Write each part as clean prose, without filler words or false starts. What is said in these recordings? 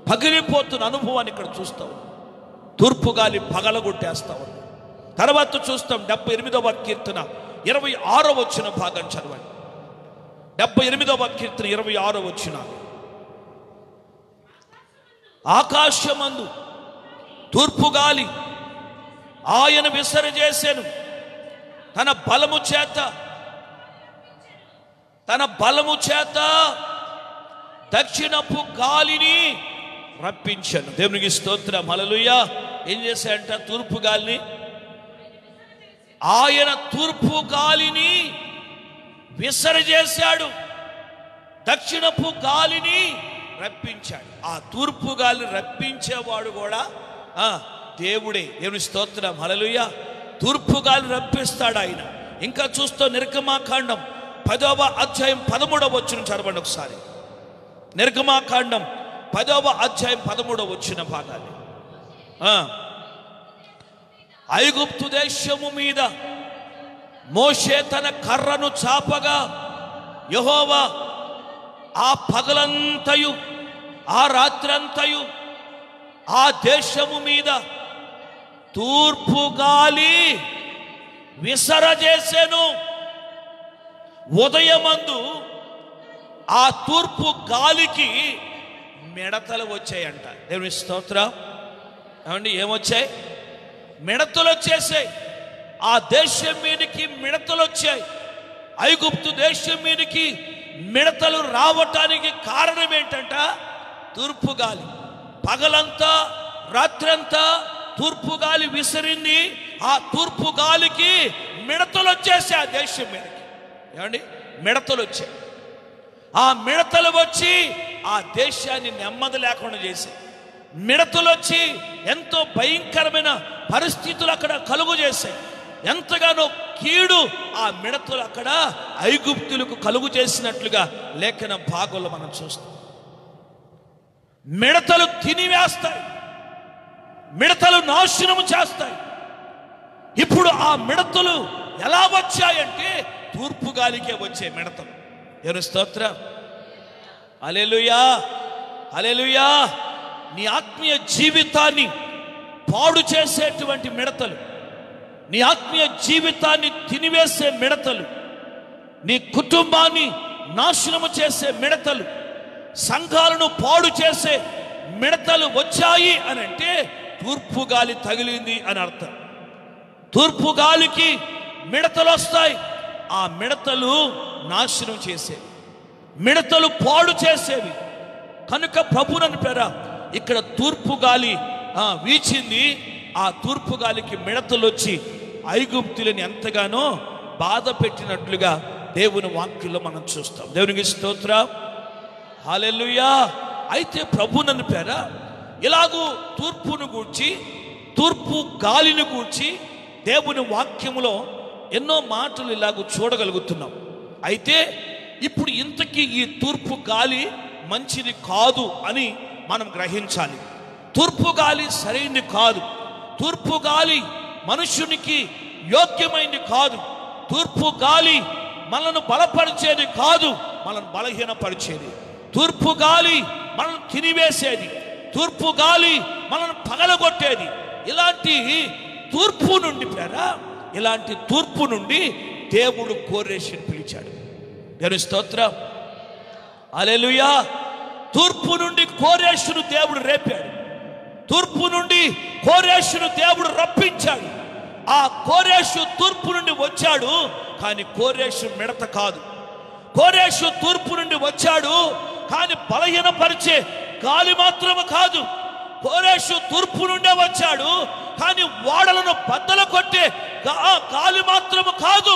పగిలిపోతున్న అనుభవాన్ని ఇక్కడ చూస్తావు. తూర్పు గాలి పగలగొట్టేస్తావు. తర్వాత చూస్తాం 78వ కీర్తన 26వ వచన భాగం చదవండి. 78వ కీర్తన 26వ వచన. ఆకాశమందు తూర్పు గాలి ఆయన విసరజేసెను, తన బలము చేత దక్షిణపు గాలిని రప్పించాను. దేవునికి స్తోత్రం, హల్లెలూయా. ఏం చేశాడంట? తూర్పు గాలిని, ఆయన తూర్పు గాలిని విసరజేశాడు, దక్షిణపు గాలిని రప్పించాడు. ఆ తూర్పు గాలిని రప్పించేవాడు కూడా దేవుడే. దేవుని స్తోత్రం, హల్లెలూయా. తూర్పు గాలిని రప్పిస్తాడు ఆయన. ఇంకా చూస్తూ నిర్గమాకాండం 10వ అధ్యాయం 13వ వచనం చదవండి ఒకసారి. నిర్గమాకాండం 10వ అధ్యాయం 13వ వచన భాగాన్ని. ఐగుప్తు దేశము మీద మోషే తన కర్రను చాపగా యెహోవా ఆ పగలంతయు ఆ రాత్రంతయు ఆ దేశము మీద తూర్పు గాలి విసరజేసెను. ఉదయమందు ఆ తూర్పు గాలికి మిడతలు వచ్చాయంట. దేవుని స్తోత్రం. ఏమండి, ఏమొచ్చాయి? మిడతలు వచ్చేసాయి. ఆ దేశం మీదకి మిడతలు వచ్చాయి. ఐగుప్తు దేశం మీదకి మిడతలు రావటానికి కారణం ఏంటంట? తూర్పు గాలి. పగలంతా రాత్రంతా తూర్పు గాలి విసిరింది. ఆ తూర్పు గాలికి మిడతలు వచ్చేసాయి ఆ దేశం మీదకి. ఏమండి, మిడతలు వచ్చాయి. ఆ మిడతలు వచ్చి ఆ దేశాన్ని నెమ్మది లేకుండా చేసి, మిడతలు వచ్చి ఎంతో భయంకరమైన పరిస్థితులు అక్కడ కలుగు చేశాయి. ఎంతగానో కీడు ఆ మిడతలు అక్కడ ఐగుప్తులకు కలుగు చేసినట్లుగా లేఖన భాగంలో మనం చూస్తాం. మిడతలు తినివేస్తాయి, మిడతలు నాశనం చేస్తాయి. ఇప్పుడు ఆ మిడతలు ఎలా వచ్చాయంటే తూర్పు గాలికే వచ్చే మిడతలు. ఎవరి స్తోత్రం, హల్లెలూయా, హల్లెలూయా. నీ ఆత్మీయ జీవితాన్ని పాడు చేసేటువంటి మిడతలు, నీ ఆత్మీయ జీవితాన్ని తినివేసే మిడతలు, నీ కుటుంబాన్ని నాశనము చేసే మిడతలు, సంఘాలను పాడు చేసే మిడతలు వచ్చాయి అని అంటే తూర్పు గాలి తగిలింది అని అర్థం. తూర్పు గాలికి మిడతలు వస్తాయి. ఆ మిడతలు నాశనం చేసేవి, మిడతలు పాడు చేసేవి. కనుక ప్రభువుని పేర ఇక్కడ తూర్పు గాలి వీచింది. ఆ తూర్పు గాలికి మిడతలు వచ్చి ఐగుప్తులని ఎంతగానో బాధ పెట్టినట్లుగా దేవుని వాక్యంలో మనం చూస్తాం. దేవునికి స్తోత్రం, హల్లెలూయా. అయితే ప్రభువుని పేర ఇలాగూ తూర్పును గూర్చి, తూర్పు గాలిని గూర్చి దేవుని వాక్యములో ఎన్నో మాటలు ఇలాగూ చూడగలుగుతున్నాం. అయితే ఇప్పుడు ఇంతకీ ఈ తూర్పు గాలి మంచిది కాదు అని మనం గ్రహించాలి. తూర్పు గాలి సరైనది కాదు. తూర్పు గాలి మనుషునికి యోగ్యమైనది కాదు. తూర్పు గాలి మనల్ని బలపరిచేది కాదు, మనల్ని బలహీనపరిచేది. తూర్పు గాలి మనల్ని తినివేసేది, తూర్పు గాలి మనల్ని పగలగొట్టేది. ఇలాంటి తూర్పు నుండి ఇలాంటి తూర్పు నుండి దేవుడు కోరేషుని పిలిచాడు. దేవుని స్తోత్రం, హల్లెలూయా. తూర్పు నుండి కోరేషును దేవుడు రేపాడు. తూర్పు నుండి కోరేషును దేవుడు రప్పించాడు. ఆ కోరేషు తూర్పు నుండి వచ్చాడు, కానీ కోరేషు మిడత కాదు. కోరేషు తూర్పు నుండి వచ్చాడు, కానీ బలహీనపరిచే గాలి మాత్రము కాదు. కోరేషు తూర్పు నుండే వచ్చాడు, కానీ ఓడలను బద్దలు కొట్టే గాలి మాత్రము కాదు.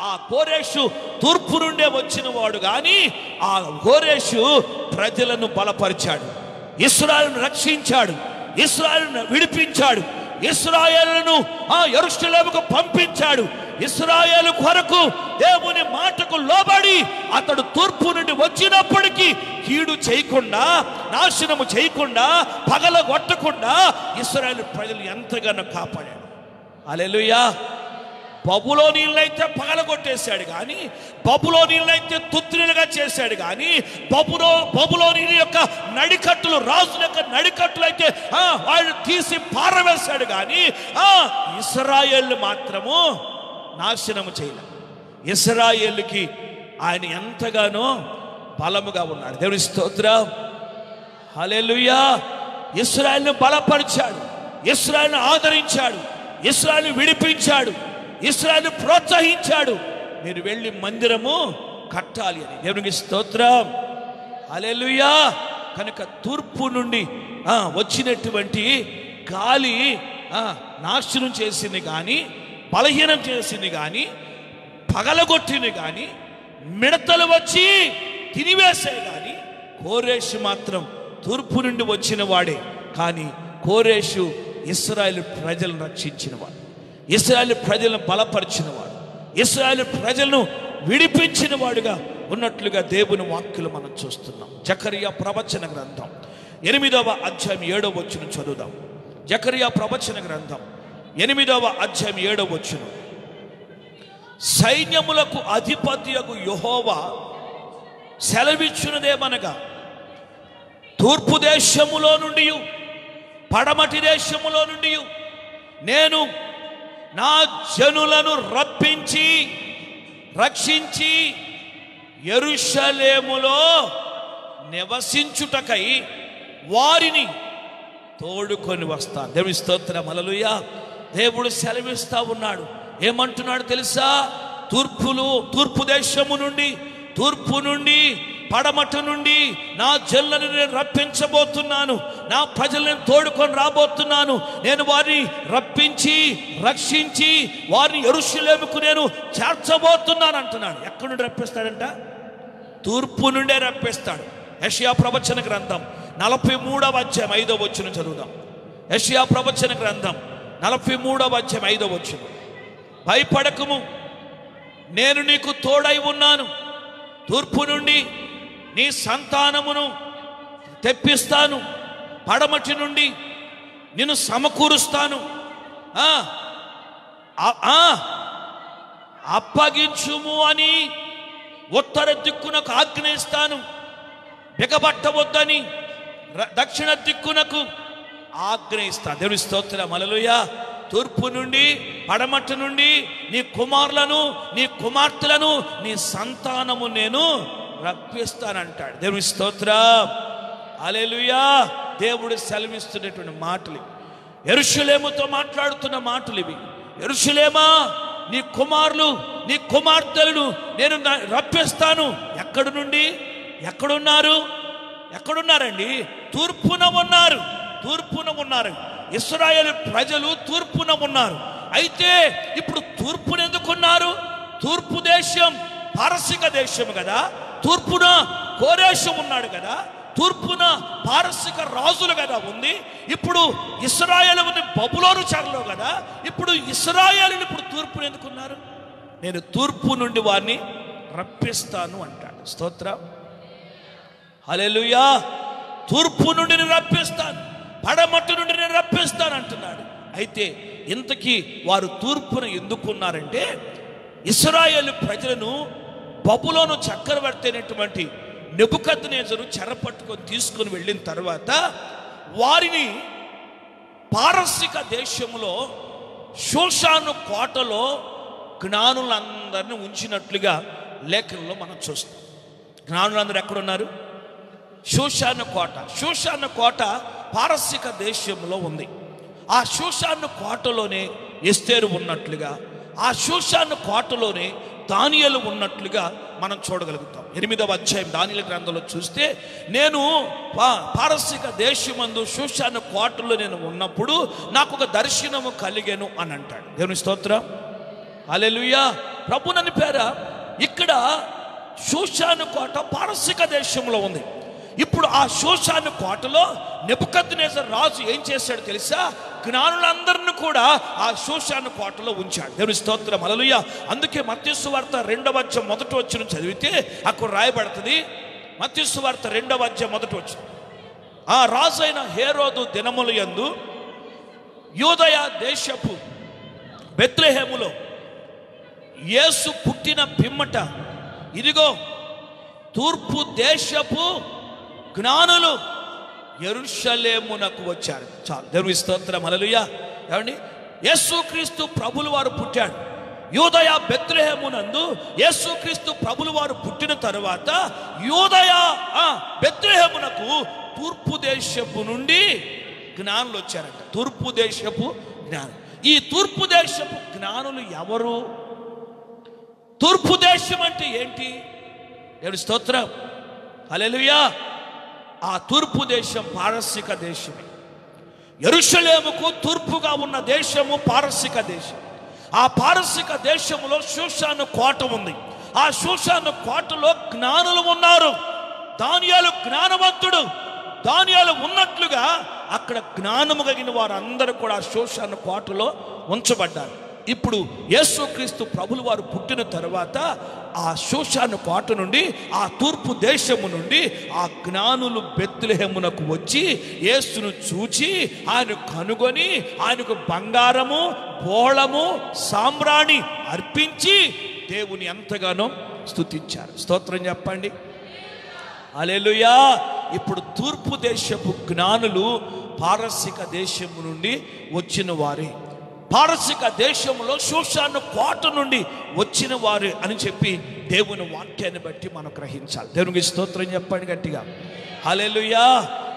ఆ కోరేషు తూర్పు నుండే వచ్చిన వాడు, కానీ ఆ కోరేషు ప్రజలను బలపరిచాడు, ఇశ్రాయేలును రక్షించాడు, ఇశ్రాయేలును విడిపించాడు, ఇశ్రాయేలును యెరూషలేముకు పంపించాడు. ఇశ్రాయేలు కొరకు దేవుని మాటకు లోబడి అతడు తూర్పు నుండి వచ్చినప్పటికీ కీడు చేయకుండా, నాశనము చేయకుండా, పగలగొట్టకుండా ఇశ్రాయేలు ప్రజలు ఎంతగానో కాపాడాడు. హల్లెలూయా. బబులోనీయులైతే పగలగొట్టేశాడు కానీ, బబులోనీయులైతే తుత్తులుగా చేశాడు కానీ, బబులోనీయుల యొక్క నడికట్టులు, రాజుల యొక్క నడికట్టులు అయితే వాళ్ళు తీసి పారవేశాడు కానీ ఇశ్రాయేలు మాత్రము నాశనము చేయలేదు. ఇశ్రాయేలుకి ఆయన ఎంతగానో బలముగా ఉన్నాడు. దేవుని స్తోత్రం, హల్లెలూయా. ఇశ్రాయేలును బలపరిచాడు, ఇశ్రాయేలును ఆదరించాడు, ఇశ్రాయేలును విడిపించాడు, ఇశ్రాయేలును ప్రోత్సహించాడు. మీరు వెళ్ళి మందిరము కట్టాలి అని. దేవునికి స్తోత్రం, హల్లెలూయా. కనుక తూర్పు నుండి వచ్చినటువంటి గాలి నాశనం చేసింది కానీ, బలహీనం చేసింది కానీ, పగలగొట్టింది కానీ, మిడతలు వచ్చి తినివేసే కానీ, కోరేషు మాత్రం తూర్పు నుండి వచ్చిన వాడే. కానీ కోరేషు ఇశ్రాయేలు ప్రజలను రక్షించినవాడు, ఇశ్రాయేలు ప్రజలను బలపరిచినవాడు, ఇశ్రాయేలు ప్రజలను విడిపించిన వాడుగా ఉన్నట్లుగా దేవుని వాక్యలు మనం చూస్తున్నాం. జకరియా ప్రవచన గ్రంథం 8వ అధ్యాయం 7వ వచనం చదువుదాం. జకరియా ప్రవచన గ్రంథం 8వ అధ్యాయం 7వ వచనం. సైన్యములకు అధిపతియగు యెహోవా సెలవిచ్చునదేమనగా, తూర్పు దేశములో నుండి పడమటి దేశములో నుండి నేను నా జనులను రప్పించి రక్షించి యెరూషలేములో నివసించుటకై వారిని తోడుకొని వస్తాను. దేవుని స్తోత్రం, హల్లెలూయా. దేవుడు సెలవిస్తా ఉన్నాడు. ఏమంటున్నాడు తెలుసా? తూర్పు దేశము నుండి, తూర్పు నుండి, పడమటి నుండి నా జనులను నేను రప్పించబోతున్నాను, నా ప్రజలను తోడుకొని రాబోతున్నాను. నేను వారిని రప్పించి రక్షించి వారిని యెరూషలేముకు నేను చేర్చబోతున్నాను అంటున్నాడు. ఎక్కడి నుండి రప్పిస్తాడంట? తూర్పు నుండే రప్పిస్తాడు. యెషయా ప్రవచన గ్రంథం 43వ అధ్యాయం 5వ వచనం చదువుదాం. యెషయా ప్రవచన గ్రంథం 43వ అధ్యాయం 5వ వచనం. భయపడకుము, నేను నీకు తోడై ఉన్నాను. తూర్పు నుండి నీ సంతానమును తెప్పిస్తాను, పడమటి నుండి నిన్ను సమకూరుస్తాను. అప్పగించుము అని ఉత్తర దిక్కునకు ఆజ్ఞయిస్తాను, బిగబట్టవద్దని దక్షిణ దిక్కునకు ఆజ్ఞయిస్తాను. దేవుని స్తోత్రం, హల్లెలూయా. తూర్పు నుండి పడమటి నుండి నీ కుమారులను, నీ కుమార్తెలను, నీ సంతానము నేను రప్పిస్తానంటాడు. దేవుని స్తోత్రం, హల్లెలూయా. దేవుడు సెలవిస్తున్నటువంటి మాటలు, యెరూషలేముతో మాట్లాడుతున్న మాటలు ఇవి. యెరూషలేమా, నీ కుమారులు, నీ కుమార్తెలను నేను రప్పిస్తాను. ఎక్కడి నుండి? ఎక్కడున్నారు? ఎక్కడున్నారండి? తూర్పున ఉన్నారు, తూర్పున ఉన్నారు. ఇశ్రాయేలు ప్రజలు తూర్పున ఉన్నారు. అయితే ఇప్పుడు తూర్పున ఎందుకున్నారు? తూర్పు దేశం పారసిక దేశం కదా, తూర్పున కోరేషు ఉన్నాడు కదా, తూర్పున పారసిక రాజులు కదా ఉంది. ఇప్పుడు ఇశ్రాయేలు ఉంది బబులోను చెరలో కదా. ఇప్పుడు ఇశ్రాయేలుని ఇప్పుడు తూర్పున ఎందుకున్నారు? నేను తూర్పు నుండి వారిని రప్పిస్తాను అంటాడు. స్తోత్రం, హల్లెలూయా. తూర్పు నుండి నేను రప్పిస్తాను, పడమటి నుండి నేను రప్పిస్తాను అంటున్నాడు. అయితే ఇంతకీ వారు తూర్పున ఎందుకున్నారంటే, ఇశ్రాయేలు ప్రజలను బబులోను చక్రవర్తి అయినటువంటి నెబుకద్నెజరు చెరపట్టుకొని తీసుకొని వెళ్ళిన తర్వాత వారిని పారసిక దేశంలో షూషాను కోటలో జ్ఞానులందరినీ ఉంచినట్లుగా లేఖనంలో మనం చూస్తాం. జ్ఞానులందరూ ఎక్కడున్నారు? షూషాను కోట. షూషాను కోట పారసిక దేశంలో ఉంది. ఆ షూషాను కోటలోనే ఎస్తేరు ఉన్నట్లుగా, ఆ షూషాను కోటలోనే దానియేలు ఉన్నట్లుగా మనం చూడగలుగుతాం. 8వ అధ్యాయం దానియేలు గ్రంథంలో చూస్తే, నేను పారసిక దేశమందు షూషాను కోటలో నేను ఉన్నప్పుడు నాకు ఒక దర్శనము కలిగెను అని అంటాడు. దేవుని స్తోత్రం, హల్లెలూయా. ప్రభు నన్ను పేర ఇక్కడ షూషాను కోట పారసిక దేశంలో ఉంది. ఇప్పుడు ఆ షూషాను కోటలో నెబుకద్నెజరు రాజు ఏం చేశాడు తెలుసా? జ్ఞానులందరిని కూడా ఆ షూషాను కోటలో ఉంచాడు. దేవుని స్తోత్రం, హల్లెలూయా. అందుకే మత్తయి సువార్త 2వ అధ్యాయం 1వ వచనం చదివితే అక్కడ రాయబడుతుంది. మత్తయి సువార్త 2వ అధ్యాయం 1వ వచనం. ఆ రాజు అయిన హేరోదు దినముల యందు యూదయ దేశపు బెత్లెహేములో యేసు పుట్టిన పిమ్మట ఇదిగో తూర్పు దేశపు జ్ఞానులు యెరూషలేమునకు వచ్చారు. చాలు, దేవుని స్తోత్రం, హల్లెలూయా. ఏమండి, యేసుక్రీస్తు ప్రభులు వారు పుట్టాడు. యూదయ బెత్లెహేమునందు యేసుక్రీస్తు ప్రభులు వారు పుట్టిన తరువాత యూదయ బెత్లెహేమునకు తూర్పు దేశపు నుండి జ్ఞానులు వచ్చారంట. తూర్పు దేశపు జ్ఞానం. ఈ తూర్పు దేశపు జ్ఞానులు ఎవరు? తూర్పు దేశం అంటే ఏంటి? దేవుని స్తోత్రం, హల్లెలూయా. ఆ తూర్పు దేశం పారసీక దేశమే. యెరూషలేముకు తూర్పుగా ఉన్న దేశము పారసీక దేశం. ఆ పారసీక దేశంలో షూషాను కోట ఉంది. ఆ షూషాను కోటలో జ్ఞానులు ఉన్నారు. దానియేలు జ్ఞానవంతుడు. దానియేలు ఉన్నట్లుగా అక్కడ జ్ఞానము కలిగిన వారందరూ కూడా షూషాను కోటలో ఉంచబడ్డారు. ఇప్పుడు యేసుక్రీస్తు ప్రభులు వారు పుట్టిన తర్వాత ఆ షూషాను కోట నుండి, ఆ తూర్పు దేశము నుండి ఆ జ్ఞానులు బెత్లెహేమునకు వచ్చి యేసును చూచి ఆయన కనుగొని ఆయనకు బంగారము, బోళము, సాంబ్రాణి అర్పించి దేవుని ఎంతగానో స్తుతించారు. స్తోత్రం చెప్పండి, హల్లెలూయా. ఇప్పుడు తూర్పు దేశపు జ్ఞానులు పారసీక దేశము నుండి వచ్చిన వారే. పారసీక దేశంలో షూషాను కోట నుండి వచ్చిన వారు అని చెప్పి దేవుని వాక్యాన్ని బట్టి మనం గ్రహించాలి. దేవునికి స్తోత్రం చెప్పండి గట్టిగా, హల్లెలూయా.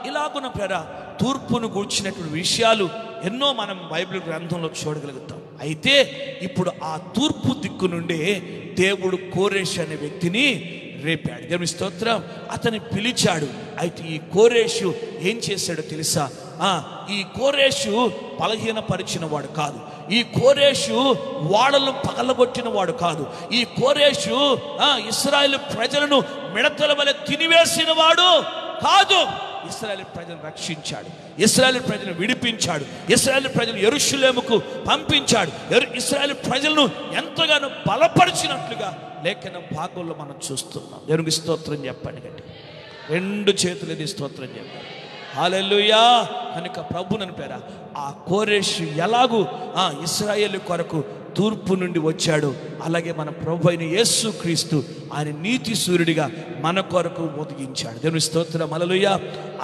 ఇలాగున ప్రేర తూర్పును గూర్చినటువంటి విషయాలు ఎన్నో మనం బైబిల్ గ్రంథంలో చూడగలుగుతాం. అయితే ఇప్పుడు ఆ తూర్పు దిక్కు నుండే దేవుడు కోరేషు అనే వ్యక్తిని రేపాడు. దేవుని స్తోత్రం. అతన్ని పిలిచాడు. అయితే ఈ కోరేషు ఏం చేశాడో తెలుసా? ఈ కోరేషు బలహీనపరిచిన వాడు కాదు. ఈ కోరేషు వాడలను పగలగొట్టిన వాడు కాదు. ఈ కోరేషు ఇశ్రాయేలు ప్రజలను మిడతల వలె తినివేసిన వాడు కాదు. ఇశ్రాయేలు ప్రజలను రక్షించాడు. ఇశ్రాయేలు ప్రజలను విడిపించాడు. ఇశ్రాయేలు ప్రజలు యెరూషలేముకు పంపించాడు. ఇశ్రాయేలు ప్రజలను ఎంతగానో బలపరిచినట్లుగా లేఖన భాగంలో మనం చూస్తున్నాం. దేవునికి స్తోత్రం చెప్పండి గట్టి, రెండు చేతులది స్తోత్రం చెప్పండి, హల్లెలూయా. కనుక ప్రభునని పేర ఆ కోరేషు ఎలాగూ ఇశ్రాయేలు కొరకు తూర్పు నుండి వచ్చాడు, అలాగే మన ప్రభు అయిన యేసుక్రీస్తు ఆయన నీతి సూర్యుడిగా మన కొరకు ఉదయించాడు. దేవుని స్తోత్రం, హల్లెలూయా.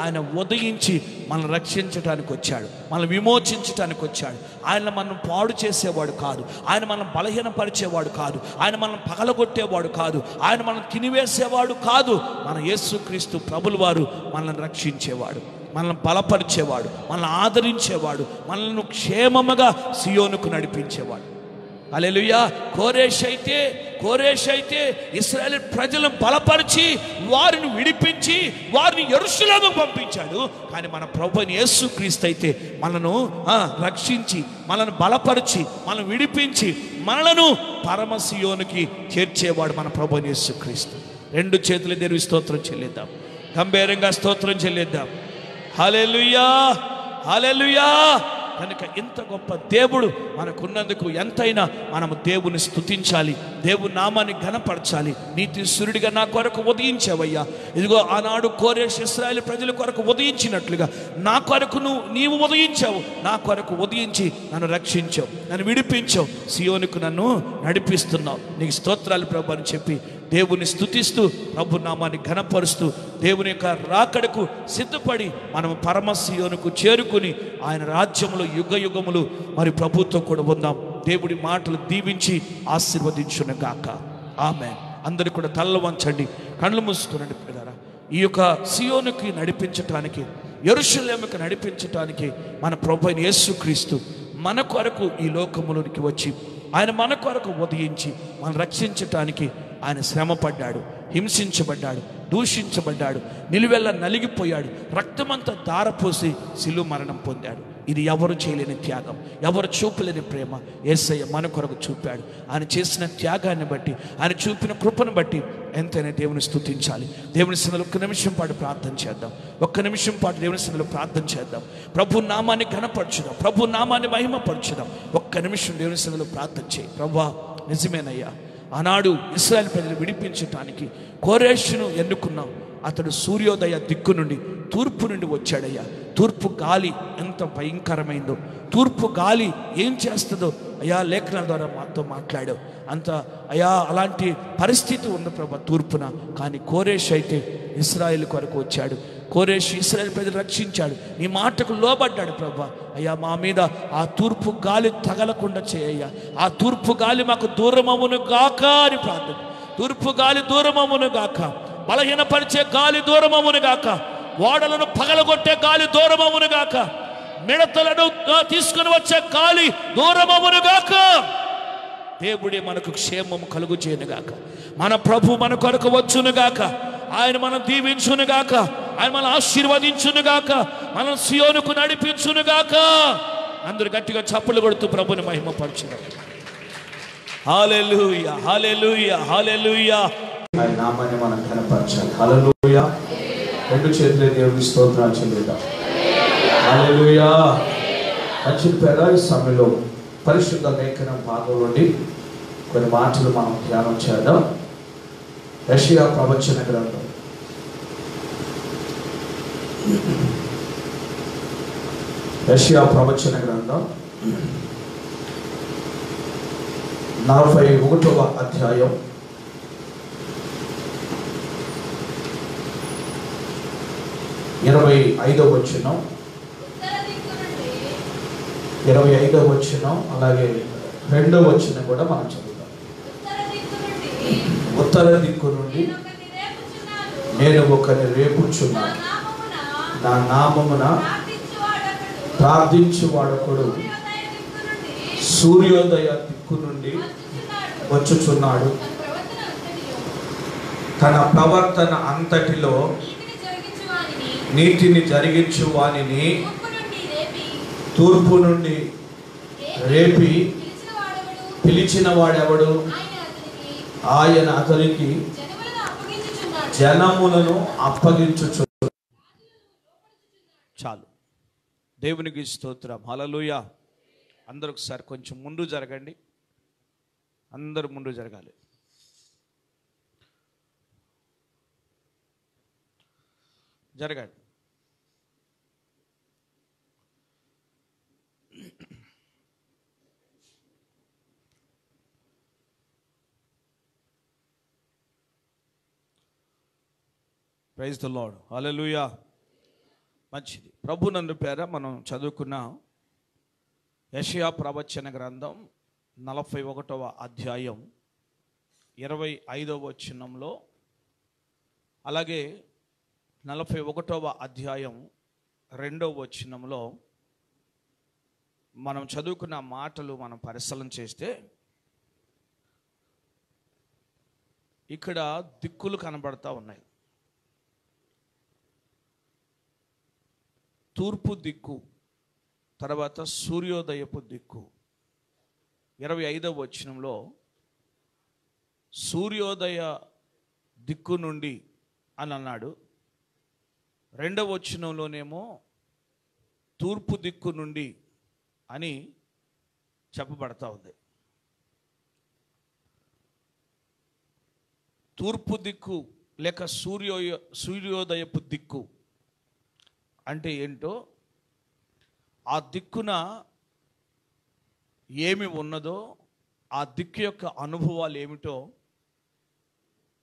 ఆయన ఉదయించి మనల్ని రక్షించడానికి వచ్చాడు, మనల్ని విమోచించడానికి వచ్చాడు. ఆయన మనం పాడు చేసేవాడు కాదు. ఆయన మనం బలహీనపరిచేవాడు కాదు. ఆయన మనం పగలగొట్టేవాడు కాదు. ఆయన మనం తినివేసేవాడు కాదు. మన యేసుక్రీస్తు ప్రభులు వారు మనల్ని రక్షించేవాడు, మనల్ని బలపరిచేవాడు, మనల్ని ఆదరించేవాడు, మనల్ని క్షేమముగా సియోనుకు నడిపించేవాడు. హల్లెలూయా. కోరేష్ అయితే ఇశ్రాయేలు ప్రజలను బలపరిచి వారిని విడిపించి వారిని యెరూషలేముకు పంపించాడు. కానీ మన ప్రభువైన యేసుక్రీస్తు అయితే మనను రక్షించి, మనల్ని బలపరిచి, మనల్ని విడిపించి, మనలను పరమ సియోనుకి చేర్చేవాడు మన ప్రభువైన యేసుక్రీస్తు. రెండు చేతులు దేవుని స్తోత్రం చెల్లిద్దాం, గంభీరంగా స్తోత్రం చెల్లిద్దాం. హల్లెలూయా, హల్లెలూయా. కనుక ఇంత గొప్ప దేవుడు మనకున్నందుకు ఎంతైనా మనము దేవుని స్తుతించాలి, దేవుని నామాన్ని ఘనపరచాలి. నీతి సూర్యుడిగా నా కొరకు ఉదయించావయ్యా. ఇదిగో ఆనాడు కోరేషు ఇశ్రాయేలు ప్రజల కొరకు ఉదయించినట్లుగా నా కొరకు నీవు ఉదయించావు. నా కొరకు ఉదయించి నన్ను రక్షించావు, నన్ను విడిపించావు, సియోనుకు నన్ను నడిపిస్తున్నావు. నీకు స్తోత్రాలు ప్రభు అని చెప్పి దేవుని స్తుతిస్తూ ప్రభు నామాన్ని ఘనపరుస్తూ దేవుని యొక్క రాకడకు సిద్ధపడి మనము పరమ సియోనుకు చేరుకుని ఆయన రాజ్యంలో యుగ యుగములు మరి ప్రభుత్వం కూడా ఉందాం. దేవుడి మాటలు దీవించి ఆశీర్వదించునుగాక. ఆమేన్. అందరూ కూడా తలలు వంచండి, కళ్ళు మూసుకునండి. పిల్లరా, ఈ యొక్క సియోనుకి నడిపించటానికి, యెరూషలేముకు నడిపించటానికి మన ప్రభు అయిన యేసుక్రీస్తు మన కొరకు ఈ లోకములోనికి వచ్చి ఆయన మన కొరకు ఉదయించి మనం రక్షించటానికి ఆయన శ్రమపడ్డాడు, హింసించబడ్డాడు, దూషించబడ్డాడు, నిలువెల్ల నలిగిపోయాడు, రక్తమంతా ధారపోసి శిలువ మరణం పొందాడు. ఇది ఎవరు చేయలేని త్యాగం, ఎవరు చూపలేని ప్రేమ యేసయ్య మన కొరకు చూపాడు. ఆయన చేసిన త్యాగాన్ని బట్టి, ఆయన చూపిన కృపను బట్టి ఎంతైనా దేవుని స్తుతించాలి. దేవుని సన్నిధిలో ఒక్క నిమిషం పాటు ప్రార్థన చేద్దాం. ఒక్క నిమిషం పాటు దేవుని సన్నిధిలో ప్రార్థన చేద్దాం. ప్రభు నామాన్ని ఘనపరచుదాం, ప్రభు నామాన్ని మహిమపరచుదాం. ఒక్క నిమిషం దేవుని సన్నిధిలో ప్రార్థన చేయి. ప్రభువా, నిజమేనయ్యా, ఆనాడు ఇశ్రాయేలు ప్రజలు విడిపించటానికి కోరేషును ఎన్నుకున్నాం. అతడు సూర్యోదయ దిక్కు నుండి, తూర్పు నుండి వచ్చాడయ్యా. తూర్పు గాలి ఎంత భయంకరమైందో, తూర్పు గాలి ఏం చేస్తుందో అయ్యా లేఖనాల ద్వారా మాతో మాట్లాడావు. అంత అయ్యా అలాంటి పరిస్థితి ఉంది ప్రభా తూర్పున. కానీ కోరేష్ అయితే ఇశ్రాయేల్ కొరకు వచ్చాడు. కోరేష్ ఇశ్రాయేల్ ప్రజలు రక్షించాడు. నీ మాటకు లోబడ్డాడు ప్రభా. అయ్యా మా మీద ఆ తూర్పు గాలి తగలకుండా చేయ్యా. ఆ తూర్పు గాలి మాకు దూరమవును గాక అని ప్రార్థన. తూర్పు గాలి దూరమవును గాక, బలహీనపరిచే గాలి దూరమవును గాక, ఓడలను పగలగొట్టే గాలి దూరమవును గాక, మిడతలను తీసుకుని వచ్చే గాలి దూరమవును గాక. దేవుడే మనకు క్షేమం కలుగు చేయనుగాక. మన ప్రభు మన కొరకు వచ్చునుగాక. ఆయన మనం దీవించునుగాక. ఆయన మనం ఆశీర్వదించునుగాక. మనం సియోనుకు నడిపించునుగాక. అందరూ గట్టిగా చప్పులు కొడుతూ ప్రభుని మహిమపరచును. హల్లెలూయా, హల్లెలూయా, హల్లెలూయా. ఆయన నామాన్ని మనం కనపరచాలి. హల్లెలూయా. రెండు చేతులే దేవుని స్తోత్రాలు చెల్లిద్దాం. హల్లెలూయా. మంచి పేద ఈ సమయంలో పరిశుద్ధ లేఖనం భాగం నుండి కొన్ని మాటలు మనం ధ్యానం చేద్దాం. యెషయా ప్రవచన గ్రంథం యెషయా ప్రవచన గ్రంథం 41వ అధ్యాయం 25వ వచనం, 25వ వచనం, అలాగే 2వ వచనం కూడా మనం చదువుతాం. ఉత్తర దిక్కు నుండి నేను ఒకరిని రేపుచున్నాను, నా నామమున ప్రార్థించువాడొకడు సూర్యోదయ దిక్కు నుండి వచ్చుచున్నాడు. తన ప్రవర్తన అంతటిలో నీతిని జరిగించు వానిని తూర్పు నుండి రేపి పిలిచిన వాడెవడు? ఆయన అతనికి జనములను అప్పగించుచు. చాలు. దేవునికి స్తోత్రం. హల్లెలూయా. అందరూ ఒకసారి కొంచెం ముందు జరగండి. అందరూ ముందు జరగాలి. జరగండి. Praise the Lord. హల్లెలూయా. మంచిది. ప్రభు నందు పేర మనం చదువుకున్న యెషయా ప్రవచన గ్రంథం 41వ అధ్యాయం 25వ వచనంలో, అలాగే 41వ అధ్యాయం 2వ వచనంలో మనం చదువుకున్న మాటలు మనం పరిశీలన చేస్తే ఇక్కడ దిక్కులు కనబడతా ఉన్నాయి. తూర్పు దిక్కు, తర్వాత సూర్యోదయపు దిక్కు. 25వ వచనంలో సూర్యోదయ దిక్కు నుండి అని అన్నాడు. 2వ వచనంలోనేమో తూర్పు దిక్కు నుండి అని చెప్పబడతా ఉంది. తూర్పు దిక్కు లేక సూర్యోదయపు దిక్కు అంటే ఏంటో, ఆ దిక్కున ఏమి ఉన్నదో, ఆ దిక్కు యొక్క అనుభవాలు ఏమిటో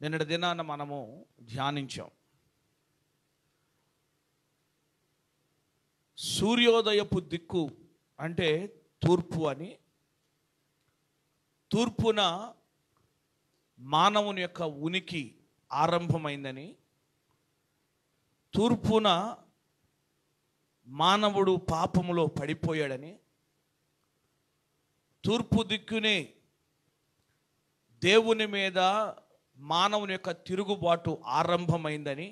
నిన్నటి దినాన మనము ధ్యానించాం. సూర్యోదయపు దిక్కు అంటే తూర్పు అని, తూర్పున మానవుని యొక్క ఉనికి ఆరంభమైందని, తూర్పున మానవుడు పాపములో పడిపోయాడని, తూర్పు దిక్కునే దేవుని మీద మానవుని యొక్క తిరుగుబాటు ఆరంభమైందని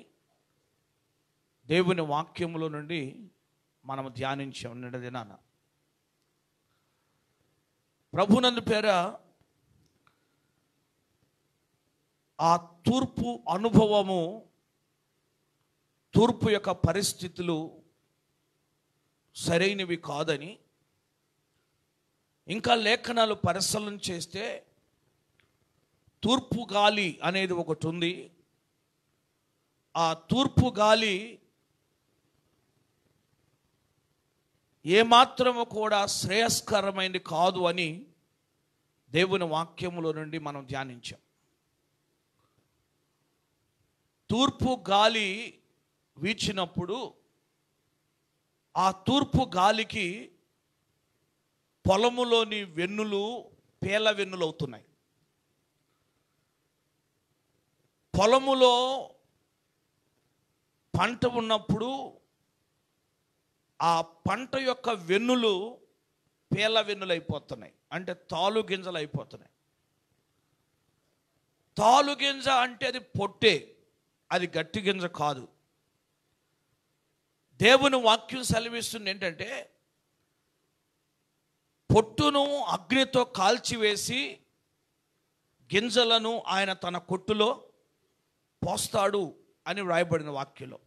దేవుని వాక్యములో నుండి మనం ధ్యానించాం నిన్న దినాన. ప్రభునందు పేర ఆ తూర్పు అనుభవము, తూర్పు యొక్క పరిస్థితులు సరైనవి కాదని, ఇంకా లేఖనాలు పరిశీలన చేస్తే తూర్పు గాలి అనేది ఒకటి ఉంది. ఆ తూర్పు గాలి ఏమాత్రము కూడా శ్రేయస్కరమైనది కాదు అని దేవుని వాక్యములో నుండి మనం ధ్యానించాం. తూర్పు గాలి వీచినప్పుడు ఆ తూర్పు గాలికి పొలములోని వెన్నులు పేల వెన్నులు అవుతున్నాయి. పొలములో పంట ఉన్నప్పుడు ఆ పంట యొక్క వెన్నులు పేల వెన్నులు అయిపోతున్నాయి, అంటే తాలు గింజలు అయిపోతున్నాయి. తాలు గింజ అంటే అది పొట్టే, అది గట్టి గింజ కాదు. దేవుని వాక్యం సెలవిస్తుంది ఏంటంటే, పొట్టును అగ్నితో కాల్చివేసి గింజలను ఆయన తన కొట్టులో పోస్తాడు అని వ్రాయబడిన వాక్యంలో.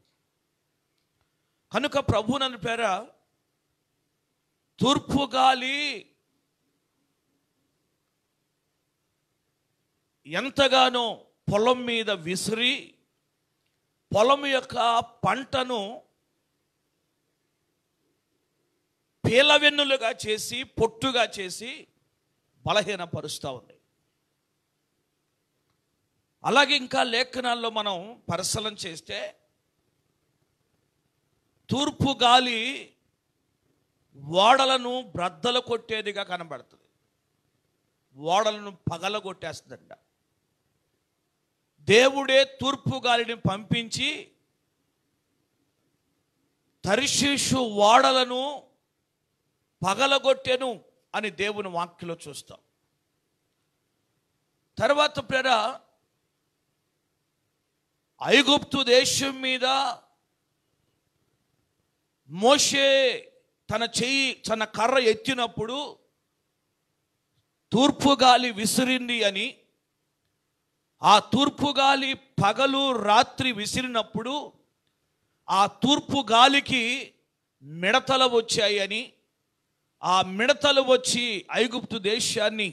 కనుక ప్రభువునని పేర తూర్పు గాలి ఎంతగానో పొలం మీద విసిరి పొలం యొక్క పంటను పేలవెన్నులుగా చేసి పొట్టుగా చేసి బలహీనపరుస్తూ ఉంది. అలాగే ఇంకా లేఖనాల్లో మనం పరిశీలన చేస్తే తూర్పు గాలి ఓడలను బ్రద్దలు కొట్టేదిగా కనబడుతుంది, ఓడలను పగలగొట్టేస్తుందంట. దేవుడే తూర్పు గాలిని పంపించి తర్షీషు ఓడలను పగలగొట్టెను అని దేవుని వాక్యలో చూస్తాం. తర్వాత ప్రేర ఐగుప్తు దేశం మీద మోషే తన కర్ర ఎత్తినప్పుడు తూర్పు గాలి విసిరింది అని, ఆ తూర్పు గాలి పగలు రాత్రి విసిరినప్పుడు ఆ తూర్పు గాలికి మిడతలు వచ్చాయి అని, ఆ మిడతలు వచ్చి ఐగుప్తు దేశాన్ని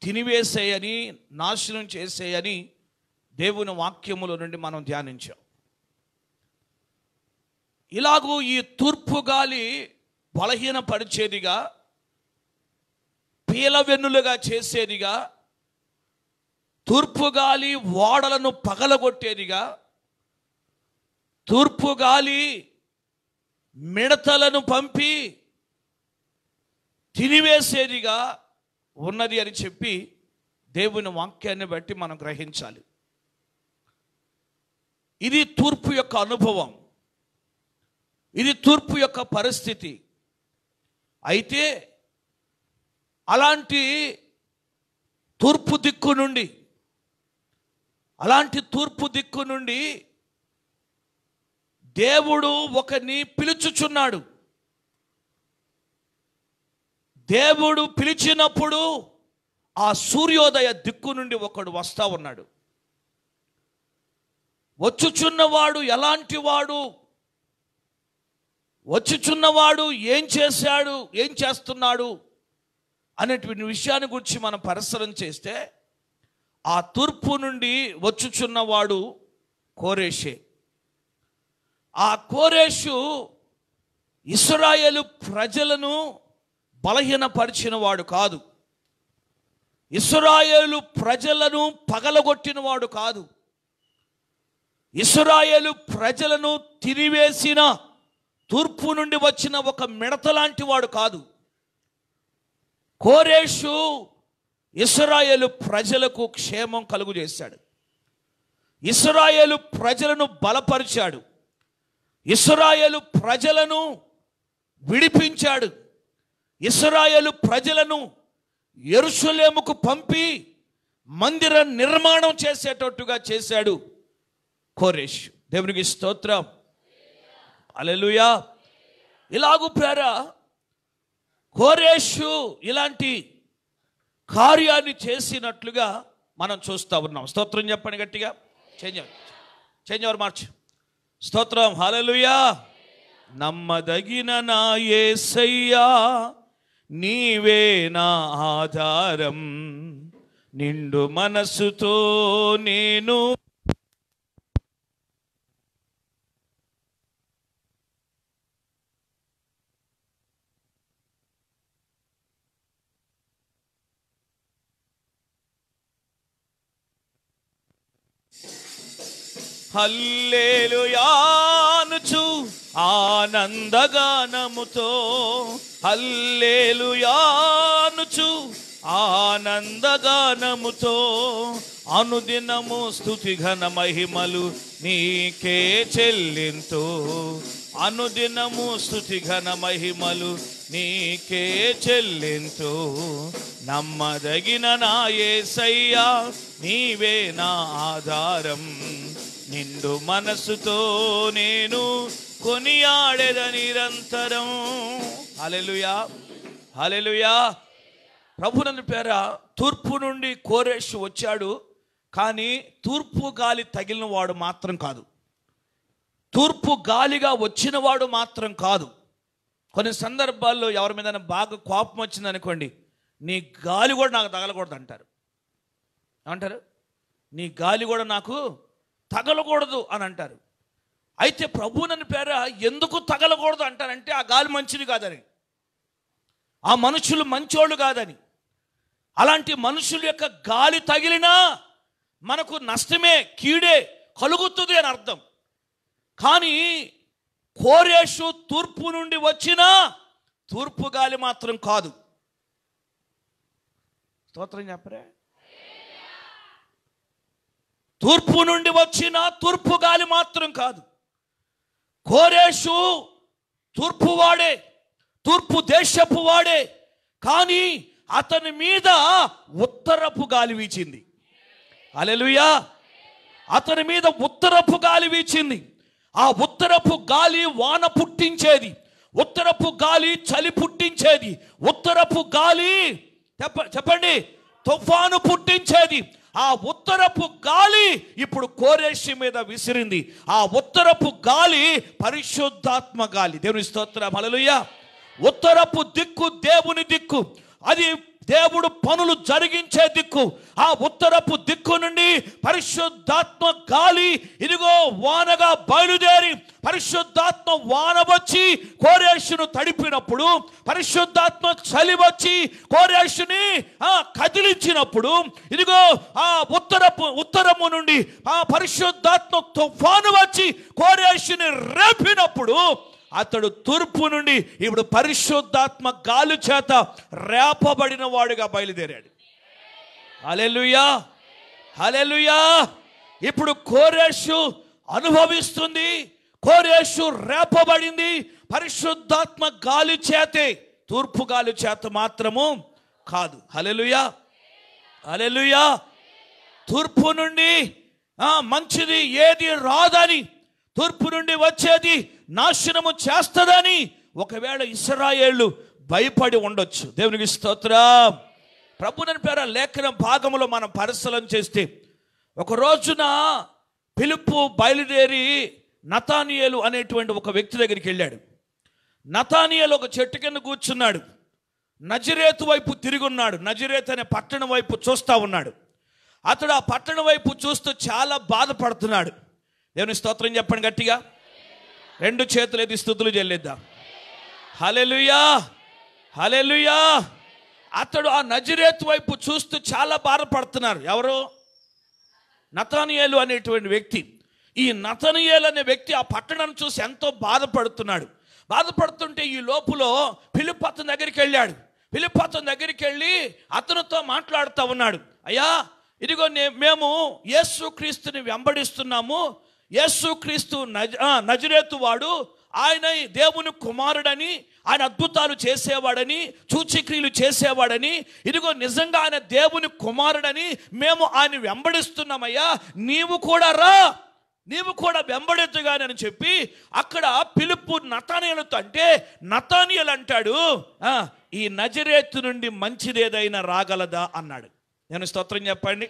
తినివేసేయని, నాశనం చేసేయని దేవుని వాక్యముల నుండి మనం ధ్యానించాం. ఇలాగూ ఈ తూర్పు గాలి బలహీనపరిచేదిగా, పీలవెన్నులుగా చేసేదిగా, తూర్పు గాలి ఓడలను పగలగొట్టేదిగా, తూర్పు గాలి మిడతలను పంపి తినివేసేదిగా ఉన్నది అని చెప్పి దేవుని వాక్యాన్ని బట్టి మనం గ్రహించాలి. ఇది తూర్పు యొక్క అనుభవం, ఇది తూర్పు యొక్క పరిస్థితి. అయితే అలాంటి తూర్పు దిక్కు నుండి దేవుడు ఒకరిని పిలుచుచున్నాడు. దేవుడు పిలిచినప్పుడు ఆ సూర్యోదయ దిక్కు నుండి ఒకడు వస్తా ఉన్నాడు. వచ్చుచున్నవాడు ఎలాంటి వాడు, వచ్చుచున్నవాడు ఏం చేశాడు, ఏం చేస్తున్నాడు అనేటువంటి విషయాన్ని గురించి మనం పరిశీలన చేస్తే, ఆ తూర్పు నుండి వచ్చుచున్నవాడు కోరేషే. ఆ కోరేషు ఇశ్రాయేలు ప్రజలను బలహీనపరిచిన వాడు కాదు, ఇశ్రాయేలు ప్రజలను పగలగొట్టిన వాడు కాదు, ఇశ్రాయేలు ప్రజలను తిరివేసిన తూర్పు నుండి వచ్చిన ఒక మిడత లాంటి వాడు కాదు. కోరేషు ఇశ్రాయేలు ప్రజలకు క్షేమం కలుగు చేశాడు, ఇశ్రాయేలు ప్రజలను బలపరిచాడు, ఇశ్రాయేలు ప్రజలను విడిపించాడు, ఇశ్రాయేలు ప్రజలను యెరూషలేముకు పంపి మందిర నిర్మాణం చేసేటట్టుగా చేశాడు కోరేషు. దేవునికి స్తోత్రం, హల్లెలూయా. ఇలాగూ ప్రేర కోరేషు ఇలాంటి కార్యాన్ని చేసినట్లుగా మనం చూస్తూ ఉన్నాం. స్తోత్రం చెప్పండి గట్టిగా. చేంజ్ ఎవరు మార్చు. స్తోత్రం, హల్లెలూయా. నమ్మదగిన నా యేసయ్యా, నీవే నా ఆధారం, నిండు మనసుతో నేను హల్లెలూయా అనుచు ఆనందగానముతో, హల్లెలూయా అనుచు ఆనందగానముతో, అనుదినము స్తుతి ఘన మహిమలు నీకే చెల్లింతు, అనుదినము స్తుతి ఘన మహిమలు నీకే చెల్లింతు. నమ్మదగిన నా యేసయ్యా నీవే నా ఆధారం, నిండు మనసుతో నేను కొనియాడెద నిరంతరం. హల్లెలూయా, హల్లెలూయా. ప్రభువుని పేర తూర్పు నుండి కోరేషు వచ్చాడు, కానీ తూర్పు గాలి తగిలిన వాడు మాత్రం కాదు, తూర్పు గాలిగా వచ్చిన వాడు మాత్రం కాదు. కొన్ని సందర్భాల్లో ఎవరి మీద బాగా కోపం వచ్చిందనుకోండి, నీ గాలి కూడా నాకు తగలకూడదు అంటారు. ఏమంటారు? నీ గాలి కూడా నాకు తగలకూడదు అని అంటారు. అయితే ప్రభువుని పేర ఎందుకు తగలకూడదు అంటారంటే ఆ గాలి మంచిది కాదని, ఆ మనుషులు మంచోళ్ళు కాదని. అలాంటి మనుషుల యొక్క గాలి తగిలినా మనకు నష్టమే, కీడే కలుగుతుంది అని అర్థం. కానీ కోరేషు తూర్పు నుండి వచ్చినా తూర్పు గాలి మాత్రం కాదు. స్తోత్రం చెప్పరే. తూర్పు నుండి వచ్చిన తూర్పు గాలి మాత్రం కాదు. కోరేషు తూర్పు వాడే, తూర్పు దేశపు వాడే, కానీ అతని మీద ఉత్తరపు గాలి వీచింది. హల్లెలూయా. అతని మీద ఉత్తరపు గాలి వీచింది. ఆ ఉత్తరపు గాలి వాన పుట్టించేది, ఉత్తరపు గాలి చలి పుట్టించేది, ఉత్తరపు గాలి చెప్పండి తుఫాను పుట్టించేది. ఆ ఉత్తరపు గాలి ఇప్పుడు కోరేషు మీద విసిరింది. ఆ ఉత్తరపు గాలి పరిశుద్ధాత్మ గాలి. దేవుని స్తోత్రం, హల్లెలూయా. ఉత్తరపు దిక్కు దేవుని దిక్కు, అది దేవుడు పనులు జరిగించే దిక్కు. ఆ ఉత్తరపు దిక్కు నుండి పరిశుద్ధాత్మ గాలి ఇదిగో వానగా బయలుదేరి, పరిశుద్ధాత్మ వాన వచ్చి కోరేషును తడిపినప్పుడు, పరిశుద్ధాత్మ చలి వచ్చి కోరేషుని కదిలించినప్పుడు, ఇదిగో ఆ ఉత్తరము నుండి ఆ పరిశుద్ధాత్మ తుఫాను వచ్చి కోరేషుని రేపినప్పుడు అతడు తూర్పు నుండి ఇప్పుడు పరిశుద్ధాత్మ గాలి చేత రేపబడిన వాడుగా బయలుదేరాడు. హల్లెలూయా, హల్లెలూయా. ఇప్పుడు కోరేషు అనుభవిస్తుంది, కోరేషు రేపబడింది పరిశుద్ధాత్మ గాలి చేతే, తూర్పు గాలి చేత మాత్రము కాదు. హల్లెలూయా, హల్లెలూయా. తూర్పు నుండి మంచిది ఏది రాదని, తూర్పు నుండి వచ్చేది నాశనము చేస్తుందని ఒకవేళ ఇశ్రాయేలు భయపడి ఉండొచ్చు. దేవునికి స్తోత్రం. ప్రభువుని పేర లేఖన భాగములో మనం పరిశీలన చేస్తే, ఒక రోజున ఫిలిప్పు బయలుదేరి నతానియేలు అనేటువంటి ఒక వ్యక్తి దగ్గరికి వెళ్ళాడు. నతానియేలు ఒక చెట్టు కింద కూర్చున్నాడు, నజరేతు వైపు తిరిగి ఉన్నాడు, నజరేతు అనే పట్టణం వైపు చూస్తూ ఉన్నాడు. అతడు ఆ పట్టణం వైపు చూస్తూ చాలా బాధపడుతున్నాడు. దేవుని స్తోత్రం చెప్పండి గట్టిగా, రెండు చేతులు ఎత్తి స్తుతులు చెల్లిద్దాం. హల్లెలూయా, హల్లెలూయా. అతడు ఆ నజరేతు వైపు చూస్తూ చాలా బాధపడుతున్నారు. ఎవరు? నతానియేలు అనేటువంటి వ్యక్తి. ఈ నతానియేలు అనే వ్యక్తి ఆ పట్టణాన్ని చూసి ఎంతో బాధపడుతున్నాడు. బాధపడుతుంటే ఈ లోపులో ఫిలిప్పు అతని దగ్గరికి వెళ్ళాడు. ఫిలిప్పు అతని దగ్గరికి వెళ్ళి అతనితో మాట్లాడుతూ ఉన్నాడు. అయ్యా, ఇదిగో మేము యేసుక్రీస్తుని వెంబడిస్తున్నాము. యేసుక్రీస్తు నజరేతు వాడు, ఆయన దేవుని కుమారుడని, ఆయన అద్భుతాలు చేసేవాడని, సూచక్రియలు చేసేవాడని, ఇదిగో నిజంగా ఆయన దేవుని కుమారుడని మేము ఆయన వెంబడిస్తున్నామయ్యా, నీవు కూడా రా, నీవు కూడా వెంబడెత్తుగాని అని చెప్పి అక్కడ ఫిలిప్పు నతానియేలుతో అంటే, నతానియేలు అంటాడు, ఈ నజరేతు నుండి మంచిదేదైనా రాగలదా అన్నాడు. నేను స్తోత్రం చెప్పండి.